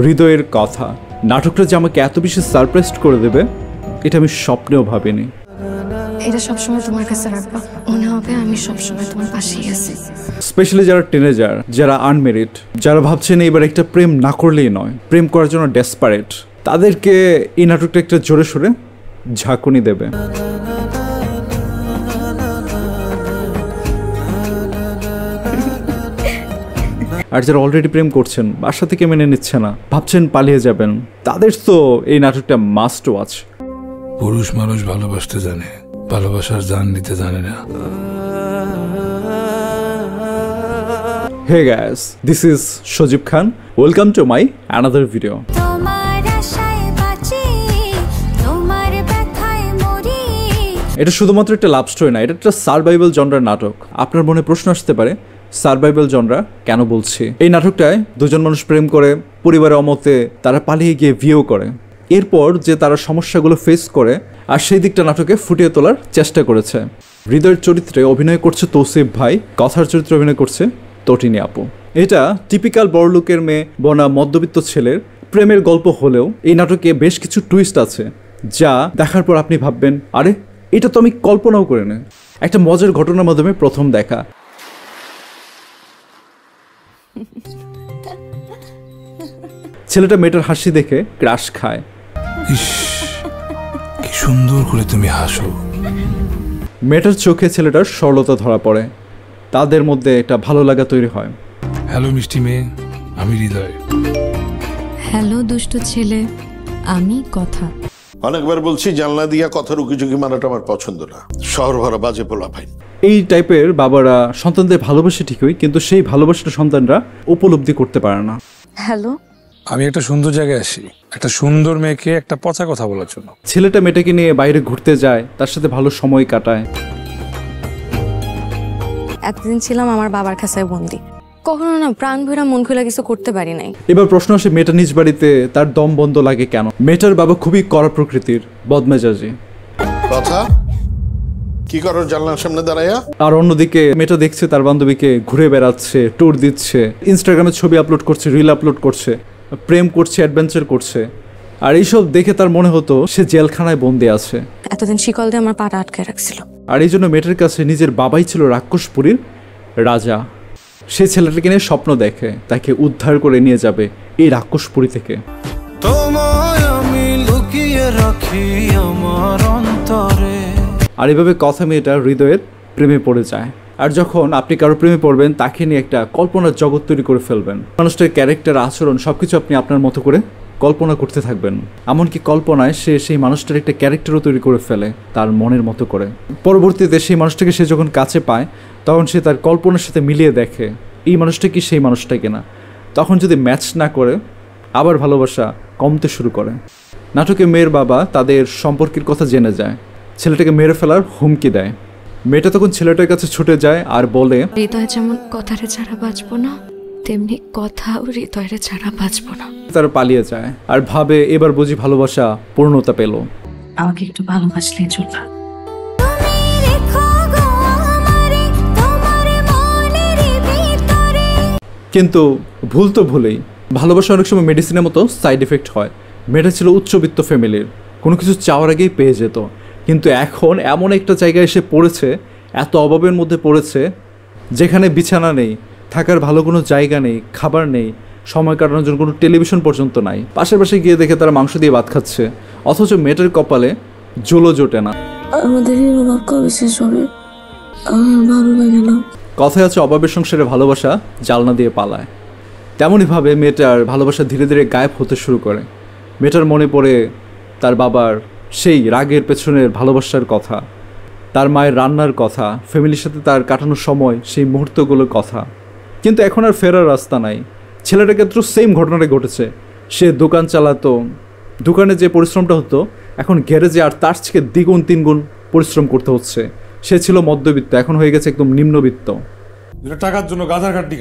হৃদয়ের কথা নাটকটা যে আমাকে এত বেশি সারপ্রাইজ করে দেবে এটা আমি স্বপ্নেও ভাবিনি। এটা সবসময় তোমার কাছে রাখবা, মনে হবে আমি সবসময় তোমার পাশেই আছি। স্পেশালি যারা টিনেজার, যারা আনমেরিড, যারা ভাবছেন এবার একটা প্রেম না করলেই নয়, প্রেম করার জন্য ডেসপারেট, তাদেরকে এই নাটকটা একটা জোরে সোরে ঝাঁকুনি দেবে। আর যারা অলরেডি প্রেম করছেন, বাসা থেকে মেনে নিচ্ছে না, ভাবছেন পালিয়ে যাবেন, তাদের তো এই নাটকটা মাস্ট ওয়াচ। পুরুষ মানুষ ভালোবাসতে জানে, ভালোবাসার জান নিতে জানে না। Hey guys, this is Shojib Khan. Welcome to my another video. এটা শুধুমাত্র একটা লাভ স্টোরি না, এটা একটা সারভাইভাল জনরার নাটক। আপনার মনে প্রশ্ন আসতে পারে সারভাইভাল জনরা কেন বলছি? এই নাটকটায় দুজন মানুষ প্রেম করে, পরিবারের অমতে তারা পালিয়ে গিয়ে বিয়েও করে, এরপর যে তারা সমস্যাগুলো ফেস করে আর সেই দিকটা নাটকে ফুটিয়ে তোলার চেষ্টা করেছে। হৃদয়ের চরিত্রে অভিনয় করছে তৌসিফ ভাই, কথার চরিত্রে অভিনয় করছে তটিনী আপু। এটা টিপিক্যাল বড়লোকের মেয়ে বনা মধ্যবিত্ত ছেলের প্রেমের গল্প হলেও এই নাটকে বেশ কিছু টুইস্ট আছে যা দেখার পর আপনি ভাববেন, আরে এটা তো আমি কল্পনাও করে না। একটা মজার ঘটনার মাধ্যমে প্রথম দেখা। ছেলেটা মেয়েটার হাসি দেখে ক্রাশ খায়। কি সুন্দর করে তুমি হাসো। মেয়েটার চোখে ছেলেটার সরলতা ধরা পড়ে, তাদের মধ্যে একটা ভালো লাগা তৈরি হয়। হ্যালো মিষ্টি মেয়ে, আমি হৃদয়। হ্যালো দুষ্টু ছেলে, আমি কথা। অনেকবার বলছি জানলা দিয়া কথা রুকিঝুঁকি মারাটা আমার পছন্দ না, শহর ভরা বাজে পোলা ভাই। এই টাইপের বাবারা সন্তানদের ভালোবাসে ঠিকই, কিন্তু সেই ভালোবাসাটা সন্তানরা উপলব্ধি করতে পারে না। হ্যালো, আমি একটা সুন্দর জায়গায় আসি একটা সুন্দর মেয়েকে একটা পচা কথা বলার জন্য। ছেলেটা মেয়েটাকে নিয়ে বাইরে ঘুরতে যায়, তার সাথে ভালো সময় কাটায়। এতদিন ছিলাম আমার বাবার কাছে বন্দি, কখনো না প্রাণ ভরা মন খুলে কিছু করতে পারি নাই। এবার প্রশ্ন আসে মেয়েটা নিজ বাড়িতে তার দম বন্ধ লাগে কেন? মেয়েটার বাবা খুবই কড়া প্রকৃতির, বদমেজাজি। কথা কি করো জানলার সামনে দাঁড়াইয়া? আর অন্যদিকে মেয়েটা দেখছে তার বান্ধবীকে ঘুরে বেড়াচ্ছে, ট্যুর দিচ্ছে, ইনস্টাগ্রামে ছবি আপলোড করছে, রিল আপলোড করছে, প্রেম করছে, অ্যাডভেঞ্চার করছে। আর এইসব দেখে তার মনে হতো সে জেলখানায় বন্দি আছে। এতদিন শিকল দিয়ে আমার পাটা আটকে রাখছিল। আর এই জন্য মেয়েটার কাছে নিজের বাবাই ছিল রাক্ষসপুরীর রাজা। সে ছেলেটাকে নিয়ে স্বপ্ন দেখে তাকে উদ্ধার করে নিয়ে যাবে এই রাক্ষসপুরী থেকে। আর এভাবে কথা মেয়েটা হৃদয়ের প্রেমে পড়ে যায়। আর যখন আপনি কারো প্রেমে পড়বেন, তাকে নিয়ে একটা কল্পনার জগৎ তৈরি করে ফেলবেন। মানুষটার ক্যারেক্টার, আচরণ সবকিছু আপনি আপনার মতো করে কল্পনা করতে থাকবেন। এমনকি কল্পনায় সে সেই মানুষটার একটা ক্যারেক্টারও তৈরি করে ফেলে তার মনের মতো করে। পরবর্তীতে সেই মানুষটাকে সে যখন কাছে পায়, তখন সে তার কল্পনার সাথে মিলিয়ে দেখে এই মানুষটা কি সেই মানুষটা কিনা। তখন যদি ম্যাচ না করে, আবার ভালোবাসা কমতে শুরু করে। নাটকে মেয়ের বাবা তাদের সম্পর্কের কথা জেনে যায়, ছেলেটাকে মেরে ফেলার হুমকি দেয়। মেয়েটা তখন ছেলেটার কাছে ছুটে যায় আর বলে, হৃদয় যেমন কথারে ছাড়া বাঁচবো না, তেমনি কথাও হৃদয়ের ছাড়া বাঁচবো না। তারা পালিয়ে যায় আর ভাবে এবার বুঝি ভালোবাসা পূর্ণতা পেল। আমাকে একটু ভালোবাসলেই চলবে। কিন্তু ভুল তো ভুলেই, ভালোবাসা অনেক সময় মেডিসিনের মতো সাইড এফেক্ট হয়। মেয়েটা ছিল উচ্চবিত্ত ফ্যামিলির, কোনো কিছু চাওয়ার আগেই পেয়ে যেত। কিন্তু এখন এমন একটা জায়গায় এসে পড়েছে, এত অভাবের মধ্যে পড়েছে, যেখানে বিছানা নেই, থাকার ভালো কোনো জায়গা নেই, খাবার নেই, সময় কাটানোর জন্য কোনো টেলিভিশন পর্যন্ত নাই। পাশের পাশে গিয়ে দেখে তারা মাংস দিয়ে ভাত খাচ্ছে, অথচ মেয়েটার কপালে জোলো জোটে না। আমাদের অভাব কবে শেষ হবে? আমার ভালো লাগে না। কথায় আছে অভাবের সংসারে ভালোবাসা জালনা দিয়ে পালায়। তেমনইভাবে মেয়েটার ভালোবাসা ধীরে ধীরে গায়েব হতে শুরু করে। মেয়েটার মনে পড়ে তার বাবার সেই রাগের পেছনের ভালোবাসার কথা, তার মায়ের রান্নার কথা, ফ্যামিলির সাথে তার কাটানোর সময়, সেই মুহূর্তগুলোর কথা। কিন্তু এখন আর ফেরার রাস্তা নাই। ছেলেটার ক্ষেত্রেও সেম ঘটনাটা ঘটেছে। সে দোকান চালাতো, দোকানে যে পরিশ্রমটা হতো এখন গ্যারেজে আর তার থেকে দ্বিগুণ তিনগুণ পরিশ্রম করতে হচ্ছে। সে ছিল মধ্যবিত্ত, এখন হয়ে গেছে একদম নিম্নবিত্ত। টাকার জন্য গাধার কাটি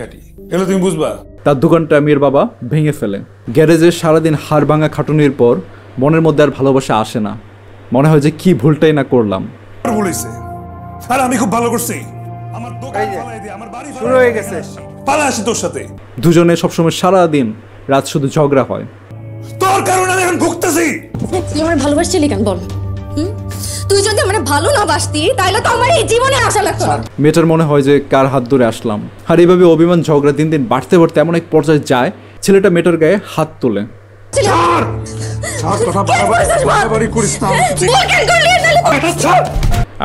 এগুলো তুমি বুঝবা। তার দোকানটা মেয়ের বাবা ভেঙে ফেলে। গ্যারেজে সারাদিন হাড় ভাঙা খাটুনির পর মনের মধ্যে আর ভালোবাসা আসে না। মনে হয় যে কি ভুলটাই না করলাম। আমি খুব ভালো করছি, দুজনে সবসময় সারাদিন রাত শুধু ঝগড়া হয়। তোর কারণে আমি এখন ভুগতেছি। তুই আমার ভালোবাসছিলি কেন বল? তুই যদি আমার ভালো না বাসতি তাহলে তো আমার এই জীবনে আশা লাগতো না। মেয়েটার মনে হয় যে কার হাত ধরে আসলাম। আর এইভাবে অভিমান ঝগড়া দিন দিন বাড়তে বাড়তে এমন এক পর্যায়ে যায় ছেলেটা মেয়েটার গায়ে হাত তোলে।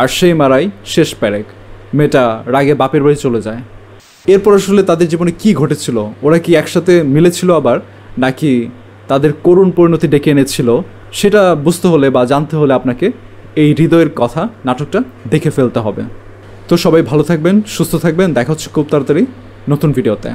আর সেই মারাই শেষ প্যারেক। মেয়েটা রাগে বাপের বাড়ি চলে যায়। এরপর আসলে তাদের জীবনে কি ঘটেছিল, ওরা কি একসাথে মিলেছিল আবার, নাকি তাদের করুণ পরিণতি ডেকে এনেছিল, সেটা বুঝতে হলে বা জানতে হলে আপনাকে এই হৃদয়ের কথা নাটকটা দেখে ফেলতে হবে। তো সবাই ভালো থাকবেন, সুস্থ থাকবেন, দেখা হচ্ছে খুব তাড়াতাড়ি নতুন ভিডিওতে।